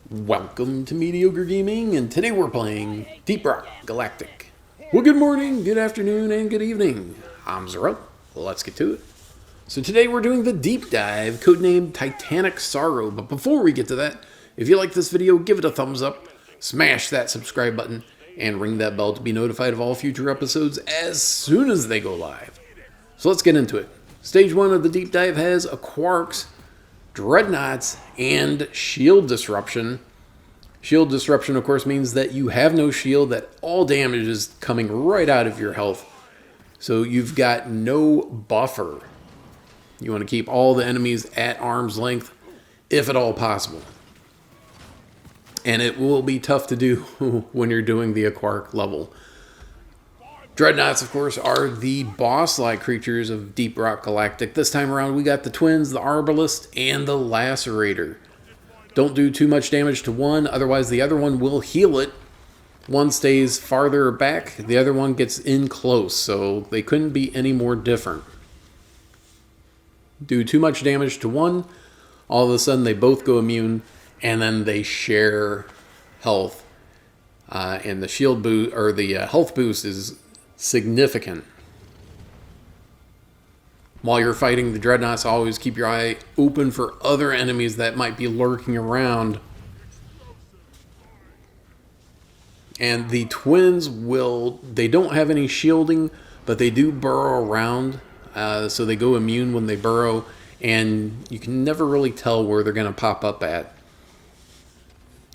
Welcome to Mediocre Gaming, and today we're playing Deep Rock Galactic. Well, good morning, good afternoon, and good evening. I'm Zero. Let's get to it. So today we're doing the deep dive, codenamed Titanic Sorrow. But before we get to that, if you like this video, give it a thumbs up, smash that subscribe button, and ring that bell to be notified of all future episodes as soon as they go live. So let's get into it. Stage 1 of the deep dive has a Quarks, Dreadnoughts, and Shield Disruption. Shield Disruption, of course, means that you have no shield, that all damage is coming right out of your health. So you've got no buffer. You want to keep all the enemies at arm's length, if at all possible. And it will be tough to do when you're doing the Quark level. Dreadnoughts, of course, are the boss-like creatures of Deep Rock Galactic. This time around, we got the Twins, the Arbalist, and the Lacerator. Don't do too much damage to one, otherwise the other one will heal it. One stays farther back, the other one gets in close, so they couldn't be any more different. Do too much damage to one, all of a sudden they both go immune, and then they share health. And the shield boost, or the health boost, is significant. While you're fighting the Dreadnoughts, always keep your eye open for other enemies that might be lurking around. And the Twins they don't have any shielding, but they do burrow around. So they go immune when they burrow, and you can never really tell where they're going to pop up at.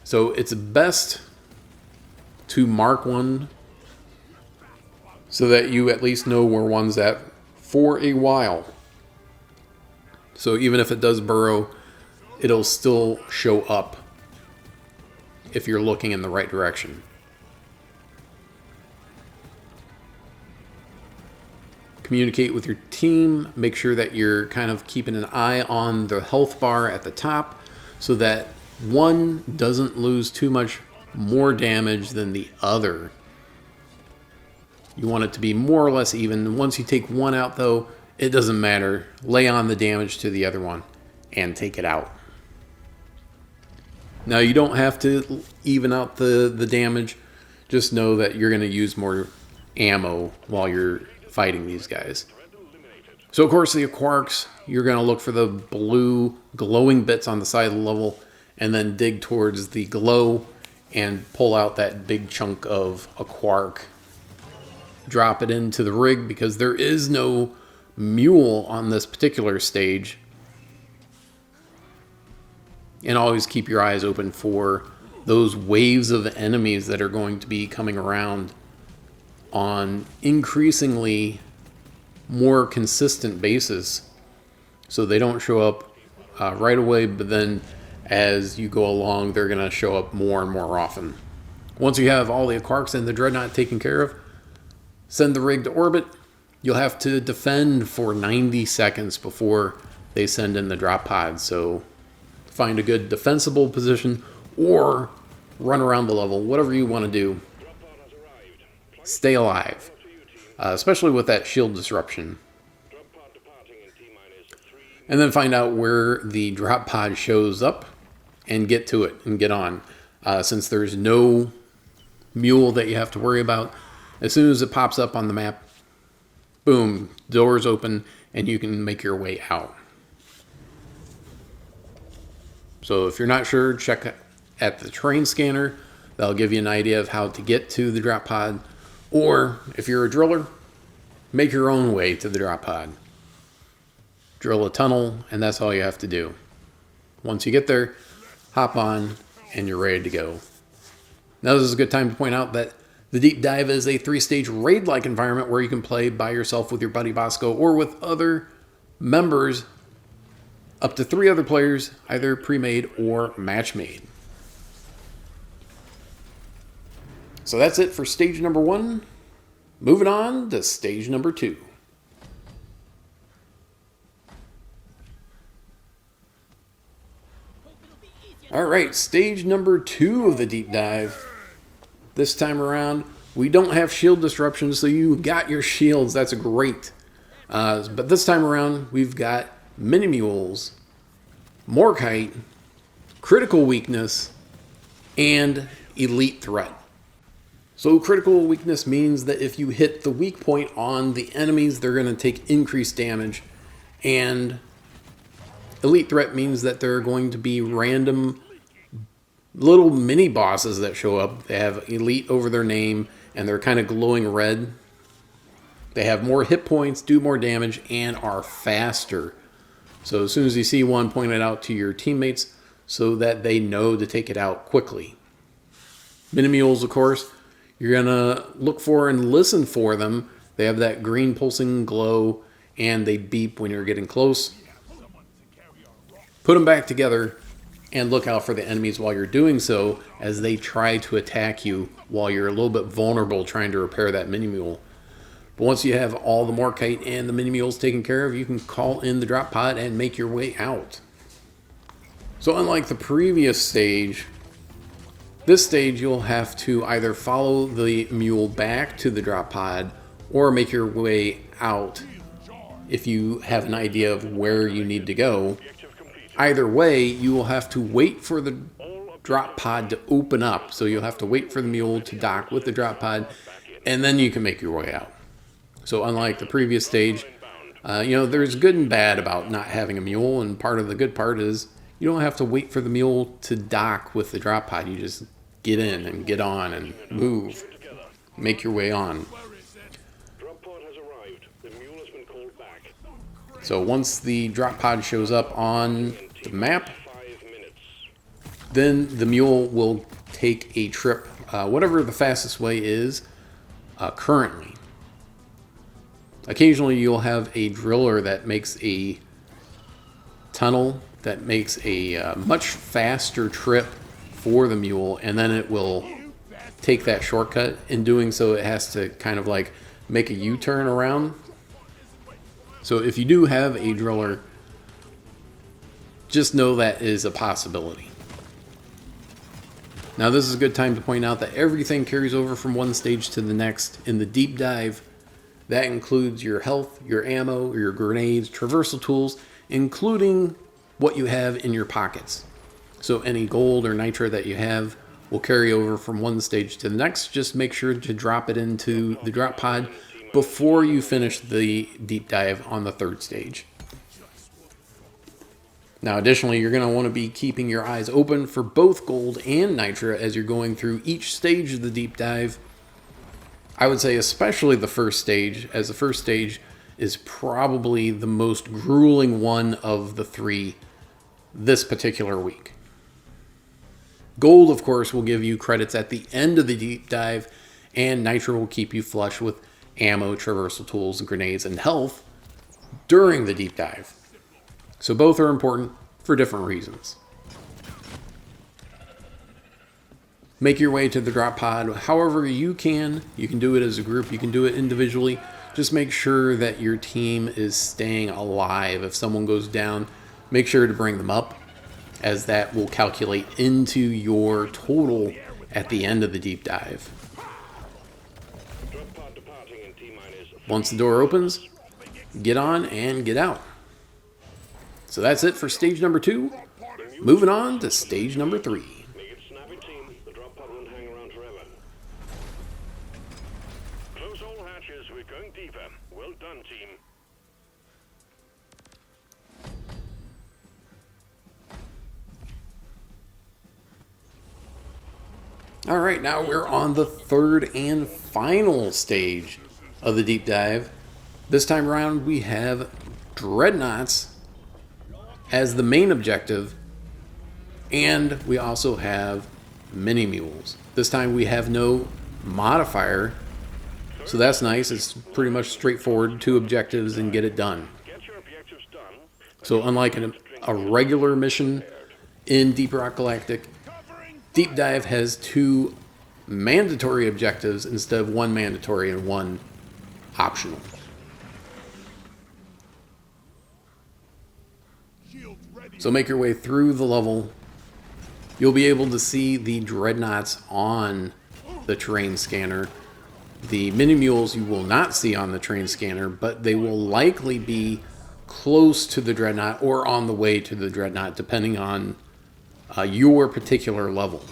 So it's best to mark one so that you at least know where one's at for a while. So even if it does burrow, it'll still show up if you're looking in the right direction. Communicate with your team. Make sure that you're kind of keeping an eye on the health bar at the top so that one doesn't lose too much more damage than the other. You want it to be more or less even. Once you take one out, though, it doesn't matter. Lay on the damage to the other one and take it out. Now, you don't have to even out the damage. Just know that you're going to use more ammo while you're fighting these guys. So, of course, the Quarks, you're going to look for the blue glowing bits on the side of the level and then dig towards the glow and pull out that big chunk of a Quark. Drop it into the rig because there is no mule on this particular stage. And always keep your eyes open for those waves of enemies that are going to be coming around on increasingly more consistent basis. So they don't show up right away, but then as you go along, they're going to show up more and more often. Once you have all the Quarks and the Dreadnought taken care of, send the rig to orbit. You'll have to defend for 90 seconds before they send in the drop pod. So find a good defensible position or run around the level, whatever you want to do. Stay alive, especially with that shield disruption. And then find out where the drop pod shows up and get to it and get on. Since there's no mule that you have to worry about, as soon as it pops up on the map, boom, doors open and you can make your way out. So if you're not sure, check at the terrain scanner. That'll give you an idea of how to get to the drop pod. Or if you're a driller, make your own way to the drop pod. Drill a tunnel, and that's all you have to do. Once you get there, hop on and you're ready to go. Now this is a good time to point out that the Deep Dive is a 3-stage raid-like environment where you can play by yourself with your buddy Bosco or with other members, up to 3 other players, either pre-made or match-made. So that's it for stage number 1. Moving on to stage number 2. Alright, stage number 2 of the Deep Dive. This time around, we don't have shield disruption, so you got your shields. That's great. But this time around, we've got mini mules, Morkite, critical weakness, and elite threat. So critical weakness means that if you hit the weak point on the enemies, they're going to take increased damage. And elite threat means that there are going to be random little mini bosses that show up. They have elite over their name, and they're kind of glowing red. They have more hit points, do more damage, and are faster. So as soon as you see one, point it out to your teammates so that they know to take it out quickly. Mini-mules, of course, you're going to look for and listen for them. They have that green pulsing glow, and they beep when you're getting close. Put them back together and look out for the enemies while you're doing so as they try to attack you while you're a little bit vulnerable trying to repair that mini-mule. But once you have all the Morkite and the mini-mules taken care of, you can call in the drop pod and make your way out. So unlike the previous stage, this stage you'll have to either follow the mule back to the drop pod or make your way out if you have an idea of where you need to go. Either way, you will have to wait for the drop pod to open up. So you'll have to wait for the mule to dock with the drop pod, and then you can make your way out. So unlike the previous stage, there's good and bad about not having a mule, and part of the good part is you don't have to wait for the mule to dock with the drop pod. You just get in and get on and move, make your way on. So once the drop pod shows up on the map, then the mule will take a trip, whatever the fastest way is currently. Occasionally you'll have a driller that makes a tunnel that makes a much faster trip for the mule, and then it will take that shortcut. In doing so, it has to kind of like make a U-turn around. So if you do have a driller, just know that is a possibility. Now this is a good time to point out that everything carries over from one stage to the next in the deep dive. That includes your health, your ammo, your grenades, traversal tools, including what you have in your pockets. So any gold or nitra that you have will carry over from one stage to the next. Just make sure to drop it into the drop pod before you finish the deep dive on the third stage. Now additionally, you're going to want to be keeping your eyes open for both gold and nitra as you're going through each stage of the deep dive. I would say especially the first stage, as the first stage is probably the most grueling one of the three this particular week. Gold, of course, will give you credits at the end of the deep dive, and nitra will keep you flush with ammo, traversal tools, grenades, and health during the deep dive. So both are important for different reasons. Make your way to the drop pod however you can. You can do it as a group, you can do it individually. Just make sure that your team is staying alive. If someone goes down, make sure to bring them up, as that will calculate into your total at the end of the deep dive. Once the door opens, get on and get out. So that's it for stage number 2. Moving on to stage number 3. Close all hatches, we're going deeper. Well done, team. All right, now we're on the third and final stage of the deep dive. This time around, we have dreadnoughts as the main objective, and we also have mini mules. This time we have no modifier, so that's nice. It's pretty much straightforward, 2 objectives and get it done. So unlike a regular mission in Deep Rock Galactic, Deep Dive has 2 mandatory objectives instead of 1 mandatory and 1 optional. So make your way through the level. You'll be able to see the dreadnoughts on the terrain scanner. The mini mules you will not see on the terrain scanner, but they will likely be close to the dreadnought or on the way to the dreadnought, depending on your particular level.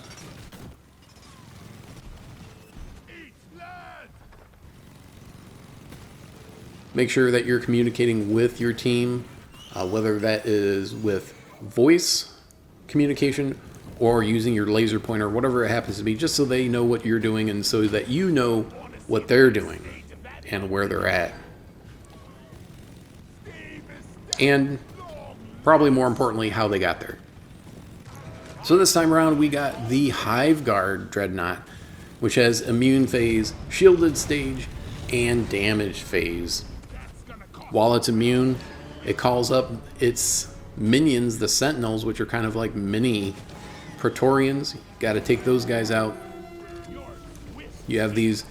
Make sure that you're communicating with your team, whether that is with voice communication or using your laser pointer, whatever it happens to be, just so they know what you're doing and so that you know what they're doing and where they're at. And probably more importantly, how they got there. So this time around, we got the Hive Guard Dreadnought, which has immune phase, shielded stage, and damage phase. While it's immune, it calls up its minions, the Sentinels, which are kind of like mini Praetorians. Got to take those guys out. You have these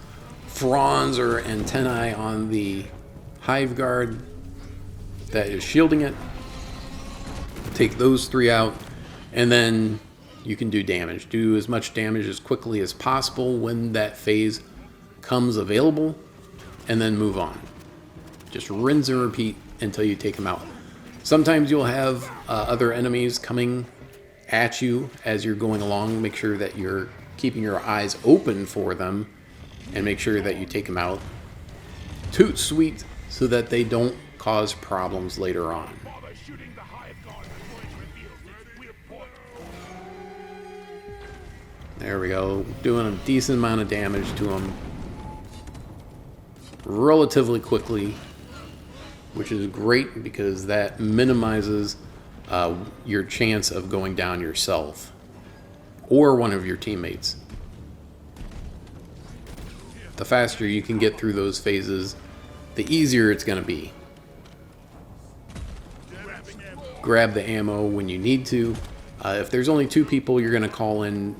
fronds or antennae on the Hive Guard that is shielding it. Take those 3 out, and then you can do damage. Do as much damage as quickly as possible when that phase comes available, and then move on. Just rinse and repeat until you take them out. Sometimes you'll have other enemies coming at you as you're going along. Make sure that you're keeping your eyes open for them, and make sure that you take them out. Toot sweet, so that they don't cause problems later on. There we go. Doing a decent amount of damage to them relatively quickly, which is great because that minimizes your chance of going down yourself or one of your teammates. The faster you can get through those phases, the easier it's going to be. Grab the ammo when you need to. If there's only 2 people, you're going to call in.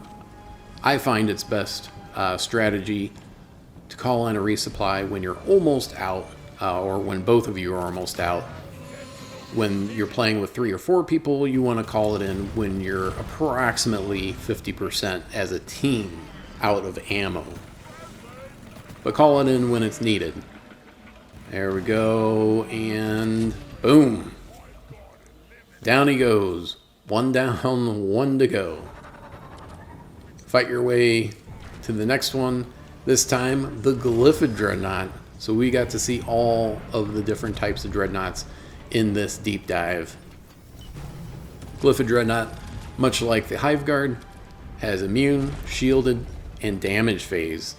I find it's best strategy to call in a resupply when you're almost out, or when both of you are almost out. When you're playing with 3 or 4 people, you want to call it in when you're approximately 50% as a team out of ammo. But call it in when it's needed. There we go, and boom. Down he goes. 1 down, 1 to go. Fight your way to the next one. This time, the Glyphid Dreadnought. So we got to see all of the different types of dreadnoughts in this deep dive. Glyphid Dreadnought, much like the Hive Guard, has immune, shielded, and damage phase.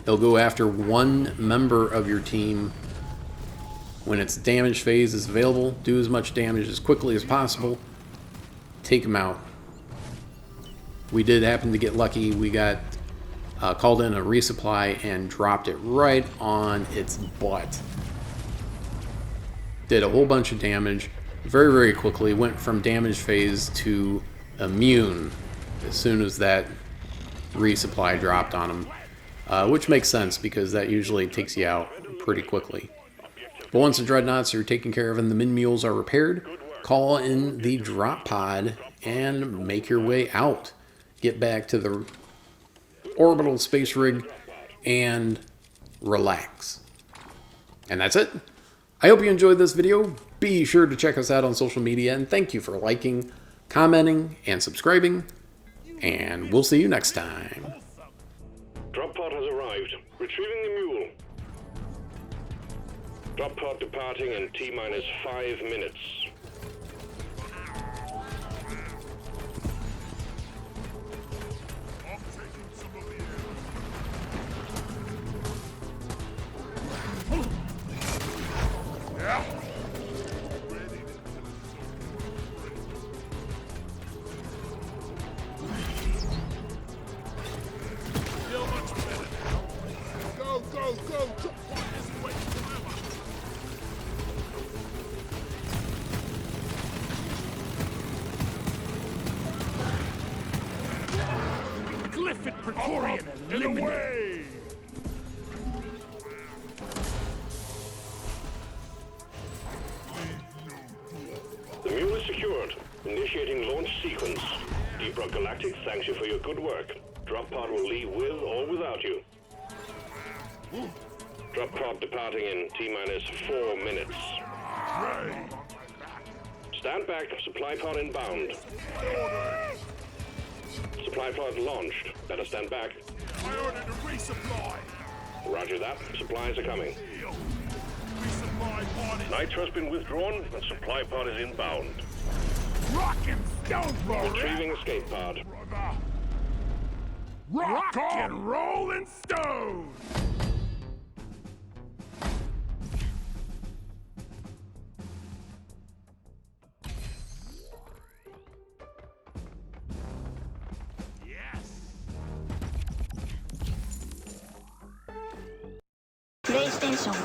They'll go after 1 member of your team. When its damage phase is available, do as much damage as quickly as possible. Take them out. We did happen to get lucky. We got called in a resupply and dropped it right on its butt. Did a whole bunch of damage very, very quickly. Went from damage phase to immune as soon as that resupply dropped on them. Which makes sense because that usually takes you out pretty quickly. But once the dreadnoughts are taken care of and the min mules are repaired, call in the drop pod and make your way out. Get back to the orbital space rig and relax. And that's it. I hope you enjoyed this video. Be sure to check us out on social media, and thank you for liking, commenting, and subscribing. And we'll see you next time. Drop pod has arrived. Retrieving the mule. Drop pod departing in T-minus 5 minutes. Glyphid Praetorian eliminated. The mule is secured. Initiating launch sequence. Deep Rock Galactic thanks you for your good work. Drop pod will leave with or without you. Drop pod departing in T-minus 4 minutes. Stand back. Supply pod inbound. Supply pod launched. Better stand back. I ordered a resupply. Roger that. Supplies are coming. Resupply pod is Nitro's been withdrawn and supply pod is inbound. rock and stone, brother. Retrieving escape pod. Rock and roll and stone. Yes. PlayStation